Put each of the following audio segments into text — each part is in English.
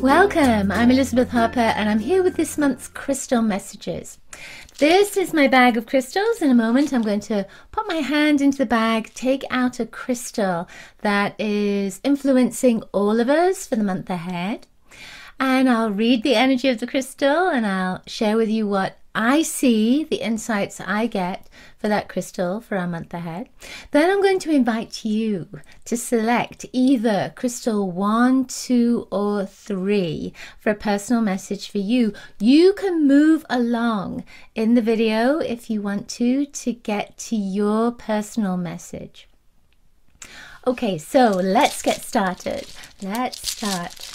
Welcome, I'm Elizabeth Harper and I'm here with this month's crystal messages. This is my bag of crystals. In a moment I'm going to put my hand into the bag, take out a crystal that is influencing all of us for the month ahead. And I'll read the energy of the crystal and I'll share with you what I see, the insights I get for that crystal for our month ahead. Then I'm going to invite you to select either crystal 1, 2, or 3 for a personal message for you. You can move along in the video if you want to get to your personal message. Okay, so let's get started. Let's start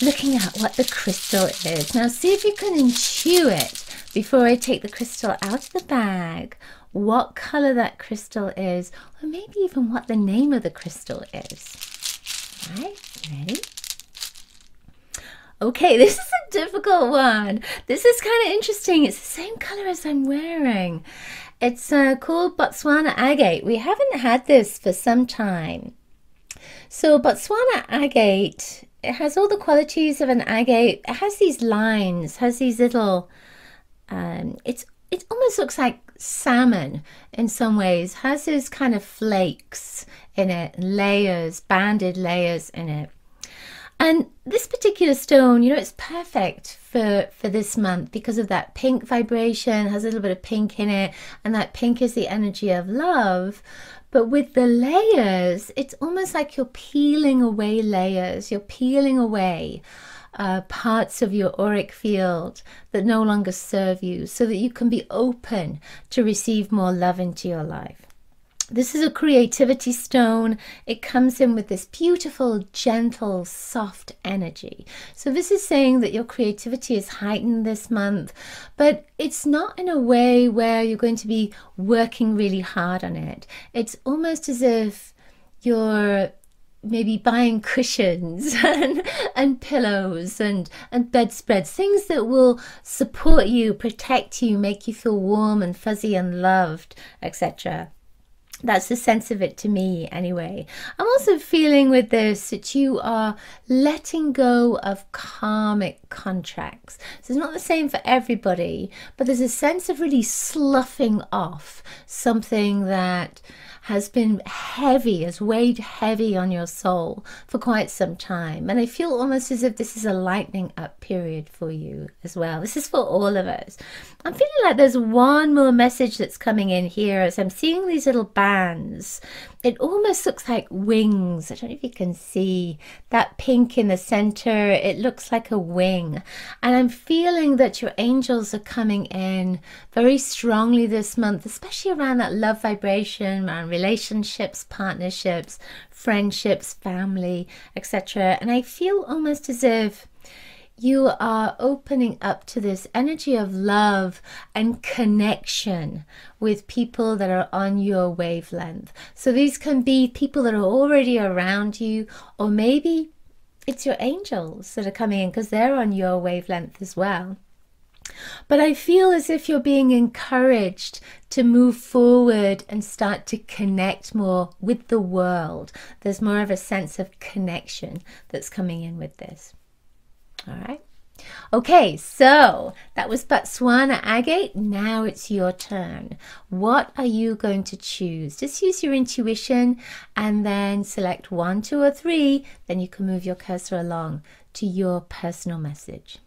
looking at what the crystal is. Now see if you can intuit before I take the crystal out of the bag what color that crystal is, or maybe even what the name of the crystal is. All right, ready? Okay, this is a difficult one. This is kind of interesting. It's the same color as I'm wearing. It's called Botswana agate. We haven't had this for some time. So Botswana agate, it has all the qualities of an agate. It has these lines, has these little, it almost looks like salmon in some ways, has those kind of flakes in it, layers, banded layers in it. And this particular stone, you know, it's perfect for this month because of that pink vibration, has a little bit of pink in it, and that pink is the energy of love. But with the layers, it's almost like you're peeling away layers. You're peeling away parts of your auric field that no longer serve you so that you can be open to receive more love into your life. This is a creativity stone. It comes in with this beautiful, gentle, soft energy. So this is saying that your creativity is heightened this month, but it's not in a way where you're going to be working really hard on it. It's almost as if you're maybe buying cushions and pillows and bedspreads, things that will support you, protect you, make you feel warm and fuzzy and loved, etc. That's the sense of it to me anyway. I'm also feeling with this that you are letting go of karmic contracts. So it's not the same for everybody, but there's a sense of really sloughing off something that has been heavy, has weighed heavy on your soul for quite some time. And I feel almost as if this is a lightening up period for you as well. This is for all of us. I'm feeling like there's one more message that's coming in here as I'm seeing these little bands. It almost looks like wings. I don't know if you can see that pink in the center. It looks like a wing. And I'm feeling that your angels are coming in very strongly this month, especially around that love vibration, around relationships, partnerships, friendships, family, etc. And I feel almost as if you are opening up to this energy of love and connection with people that are on your wavelength. So these can be people that are already around you, or maybe it's your angels that are coming in because they're on your wavelength as well. But I feel as if you're being encouraged to move forward and start to connect more with the world. There's more of a sense of connection that's coming in with this. All right. Okay, so that was Botswana agate. Now it's your turn. What are you going to choose? Just use your intuition and then select 1, 2, or 3. Then you can move your cursor along to your personal message.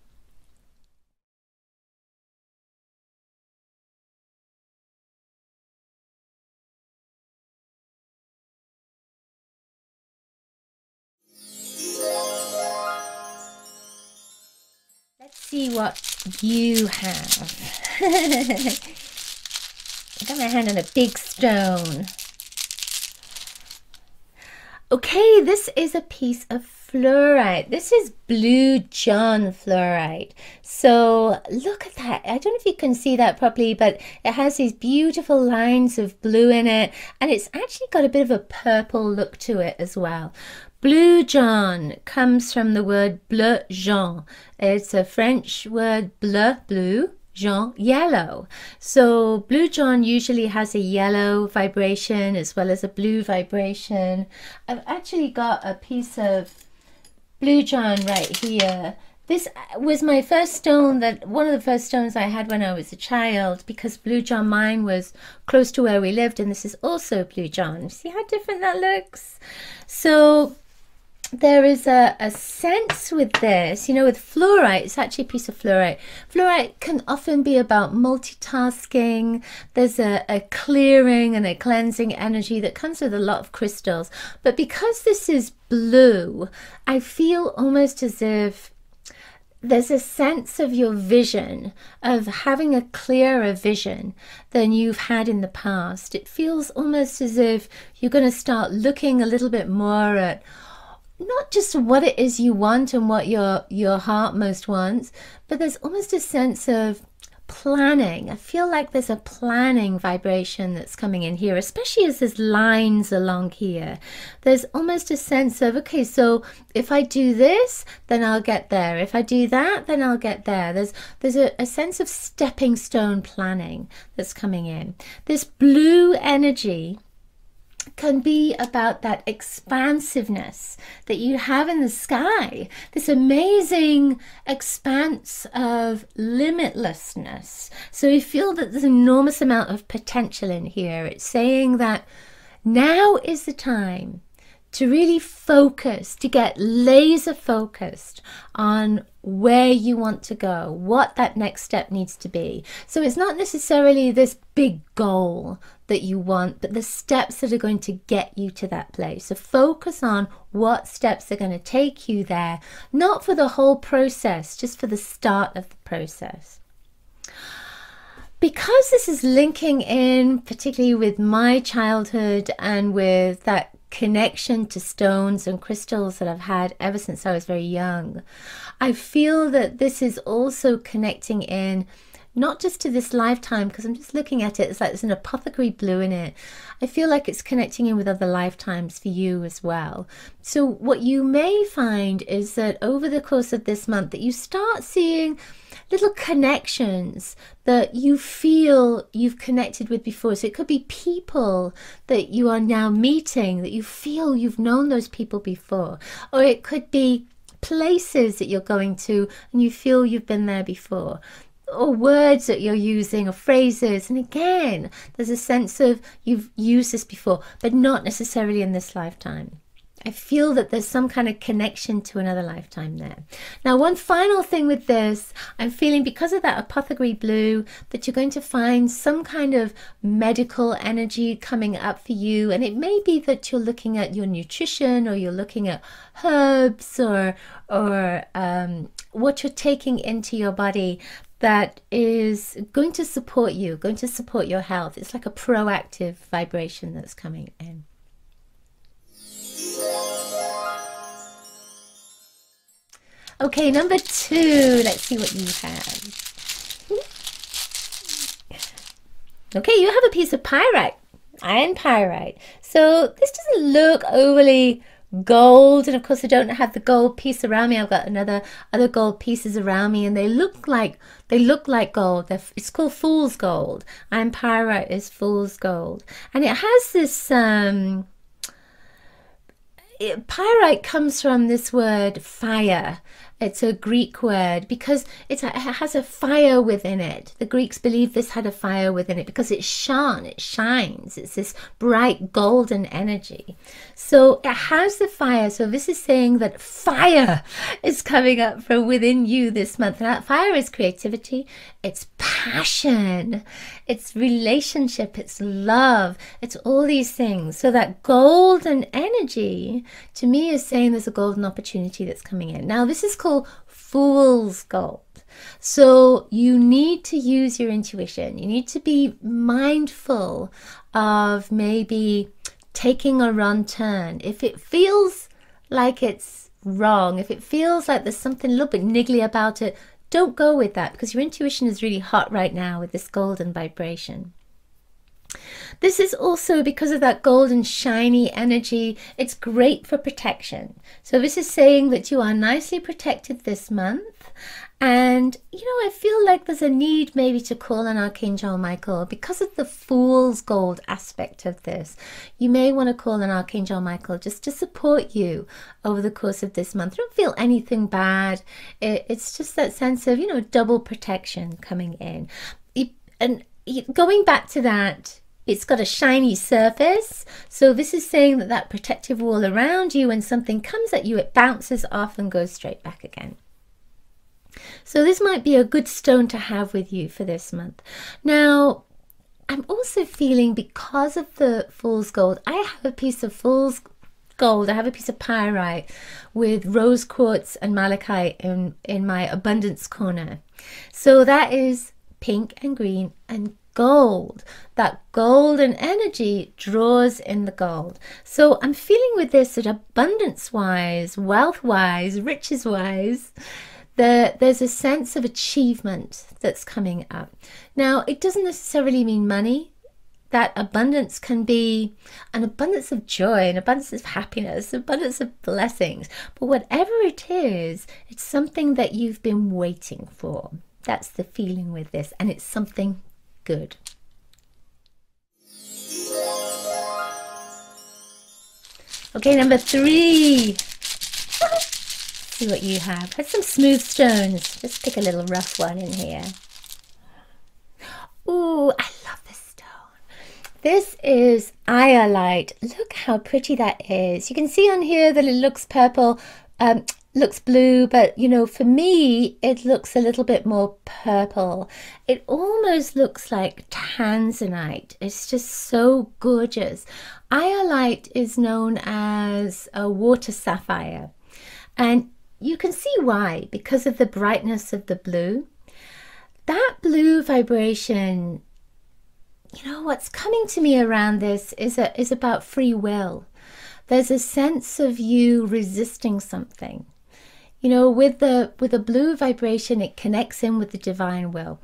Let's see what you have. I got my hand on a big stone. Okay, this is a piece of fluorite. This is blue John fluorite. So look at that. I don't know if you can see that properly, but it has these beautiful lines of blue in it, and it's actually got a bit of a purple look to it as well. Blue John comes from the word bleu jaune. It's a French word bleu, blue, jaune, yellow. So blue jaune usually has a yellow vibration as well as a blue vibration. I've actually got a piece of Blue John right here. This was my first stone, one of the first stones I had when I was a child, because Blue John mine was close to where we lived, and this is also Blue John. See how different that looks? So there is a sense with this, you know, with fluorite. It's actually a piece of fluorite. Fluorite can often be about multitasking. There's a clearing and a cleansing energy that comes with a lot of crystals. But because this is blue, I feel almost as if there's a sense of your vision, of having a clearer vision than you've had in the past. It feels almost as if you're going to start looking a little bit more at not just what it is you want and what your heart most wants, but there's almost a sense of planning. I feel like there's a planning vibration that's coming in here, especially as there's lines along here. There's almost a sense of, okay, so if I do this, then I'll get there. If I do that, then I'll get there. There's a sense of stepping stone planning that's coming in. This blue energy can be about that expansiveness that you have in the sky, this amazing expanse of limitlessness. So you feel that there's an enormous amount of potential in here. It's saying that now is the time to really focus, to get laser focused on where you want to go, what that next step needs to be. So it's not necessarily this big goal that you want, but the steps that are going to get you to that place. So focus on what steps are going to take you there, not for the whole process, just for the start of the process. Because this is linking in particularly with my childhood and with that connection to stones and crystals that I've had ever since I was very young, I feel that this is also connecting in not just to this lifetime, because I'm just looking at it, it's like there's an apothecary blue in it. I feel like it's connecting in with other lifetimes for you as well. So what you may find is that over the course of this month that you start seeing little connections that you feel you've connected with before. So it could be people that you are now meeting that you feel you've known those people before, or it could be places that you're going to and you feel you've been there before, or words that you're using, or phrases. And again, there's a sense of you've used this before, but not necessarily in this lifetime. I feel that there's some kind of connection to another lifetime there. Now, one final thing with this, I'm feeling because of that apothecary blue that you're going to find some kind of medical energy coming up for you. And it may be that you're looking at your nutrition, or you're looking at herbs, or what you're taking into your body that is going to support you, going to support your health. It's like a proactive vibration that's coming in. Okay, number 2, let's see what you have. Okay, you have a piece of pyrite, iron pyrite. So this doesn't look overly gold, and of course I don't have the gold piece around me. I've got other gold pieces around me, and they look like gold. It's called fool's gold. Iron pyrite is fool's gold, and it has this pyrite comes from this word fire. It's a Greek word because it has a fire within it. The Greeks believed this had a fire within it because it shone, it shines. It's this bright golden energy. So it has the fire. So this is saying that fire is coming up from within you this month. And that fire is creativity, it's passion, it's relationship, it's love, it's all these things. So that golden energy to me is saying there's a golden opportunity that's coming in. Now this is called fool's gold. So you need to use your intuition. You need to be mindful of maybe taking a wrong turn. If it feels like it's wrong, if it feels like there's something a little bit niggly about it, don't go with that, because your intuition is really hot right now with this golden vibration. This is also because of that golden shiny energy. It's great for protection. So this is saying that you are nicely protected this month, And, you know, I feel like there's a need maybe to call on Archangel Michael because of the fool's gold aspect of this. You may want to call on Archangel Michael just to support you over the course of this month. Don't feel anything bad. It's just that sense of, you know, double protection coming in. And going back to that, it's got a shiny surface. So this is saying that that protective wall around you, when something comes at you, it bounces off and goes straight back again. So this might be a good stone to have with you for this month. Now, I'm also feeling, because of the fool's gold, I have a piece of fool's gold. I have a piece of pyrite with rose quartz and malachite in my abundance corner. So that is pink and green and gold. That golden energy draws in the gold. So I'm feeling with this that abundance-wise, wealth-wise, riches-wise, there's a sense of achievement that's coming up. Now, it doesn't necessarily mean money. That abundance can be an abundance of joy, an abundance of happiness, an abundance of blessings. But whatever it is, it's something that you've been waiting for. That's the feeling with this, and it's something good. Okay, number 3. See what you have. Had some smooth stones. Let's pick a little rough one in here. Ooh, I love this stone. This is iolite. Look how pretty that is. You can see on here that it looks purple, looks blue, but you know, for me, it looks a little bit more purple. It almost looks like tanzanite. It's just so gorgeous. Iolite is known as a water sapphire, and you can see why, because of the brightness of the blue. That blue vibration, you know, what's coming to me around this is about free will. There's a sense of you resisting something. You know, with the blue vibration, it connects in with the divine will.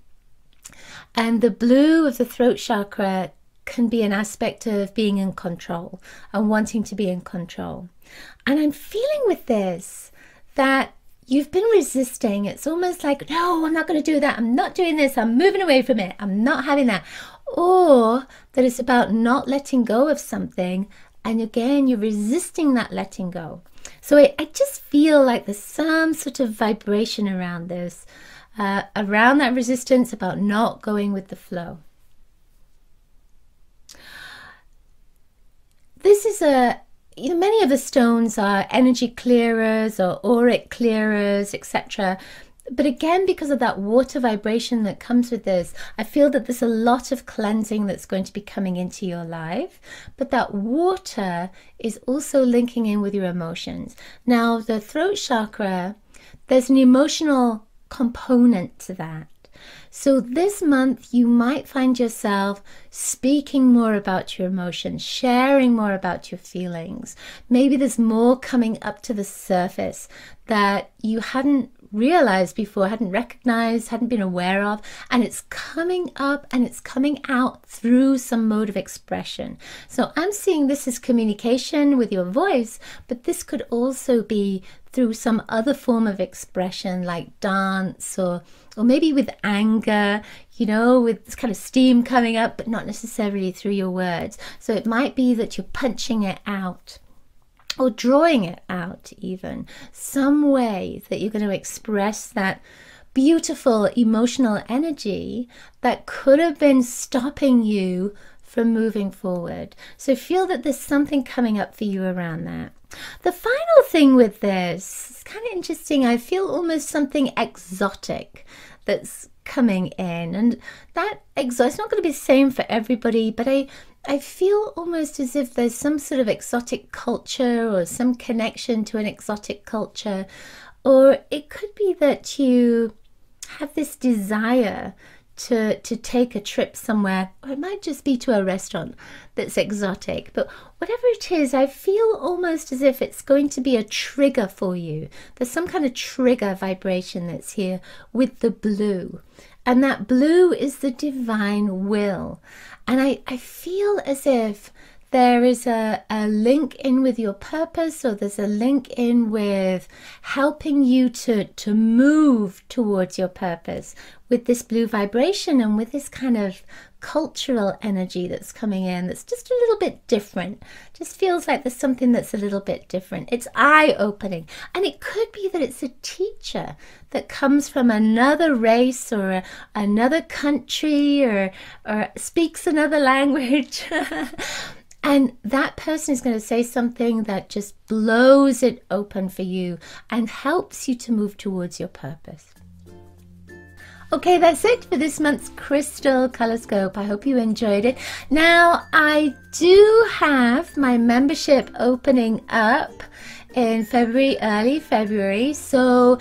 And the blue of the throat chakra can be an aspect of being in control and wanting to be in control. And I'm feeling with this that you've been resisting. It's almost like, no, I'm not going to do that. I'm not doing this. I'm moving away from it. I'm not having that. Or that it's about not letting go of something. And again, you're resisting that letting go. So I just feel like there's some sort of vibration around this, around that resistance, about not going with the flow. This is you know, many of the stones are energy clearers or auric clearers, etc. But again, because of that water vibration that comes with this, I feel that there's a lot of cleansing that's going to be coming into your life. But that water is also linking in with your emotions. Now, the throat chakra, there's an emotional component to that. So this month you might find yourself speaking more about your emotions, sharing more about your feelings. Maybe there's more coming up to the surface that you hadn't realized before, hadn't recognized, hadn't been aware of, and it's coming up and it's coming out through some mode of expression. So I'm seeing this as communication with your voice, but this could also be through some other form of expression like dance or maybe with anger, you know, with this kind of steam coming up, but not necessarily through your words. So it might be that you're punching it out or drawing it out, even some way that you're going to express that beautiful emotional energy that could have been stopping you from moving forward. So feel that there's something coming up for you around that. The final thing with this is kind of interesting. I feel almost something exotic that's coming in, and that it's not going to be the same for everybody, but I feel almost as if there's some sort of exotic culture or some connection to an exotic culture, or it could be that you have this desire to take a trip somewhere, or it might just be to a restaurant that's exotic. But whatever it is, I feel almost as if it's going to be a trigger for you. There's some kind of trigger vibration that's here with the blue, and that blue is the divine will. And I feel as if there is a link in with your purpose, or there's a link in with helping you to move towards your purpose with this blue vibration and with this kind of cultural energy that's coming in that's just a little bit different. Just feels like there's something that's a little bit different. It's eye-opening, and it could be that it's a teacher that comes from another race or another country or speaks another language. And that person is going to say something that just blows it open for you and helps you to move towards your purpose. Okay, that's it for this month's Crystal ColorScope. I hope you enjoyed it. Now, I do have my membership opening up in February, early February. So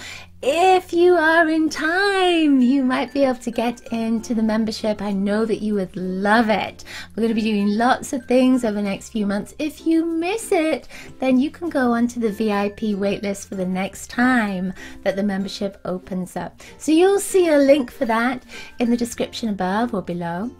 if you are in time, you might be able to get into the membership. I know that you would love it. We're going to be doing lots of things over the next few months. If you miss it, then you can go onto the VIP waitlist for the next time that the membership opens up. So you'll see a link for that in the description above or below.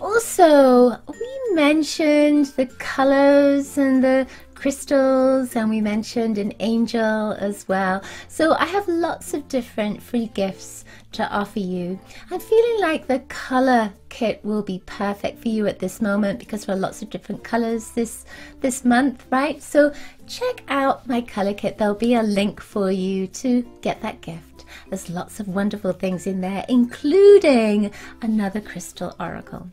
Also, we mentioned the colors and the crystals, and we mentioned an angel as well. So I have lots of different free gifts to offer you. I'm feeling like the color kit will be perfect for you at this moment because there are lots of different colors this month, right? So check out my color kit. There'll be a link for you to get that gift. There's lots of wonderful things in there, including another crystal oracle.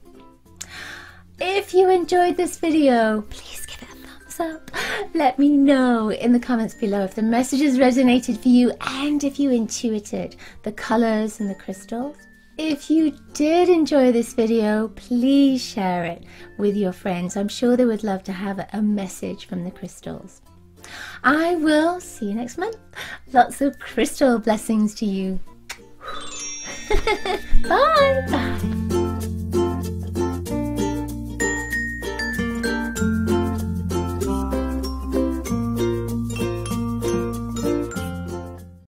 If you enjoyed this video, please give it a thumbs up. Let me know in the comments below if the messages resonated for you and if you intuited the colors and the crystals. If you did enjoy this video, please share it with your friends. I'm sure they would love to have a message from the crystals. I will see you next month. Lots of crystal blessings to you. Bye. Bye.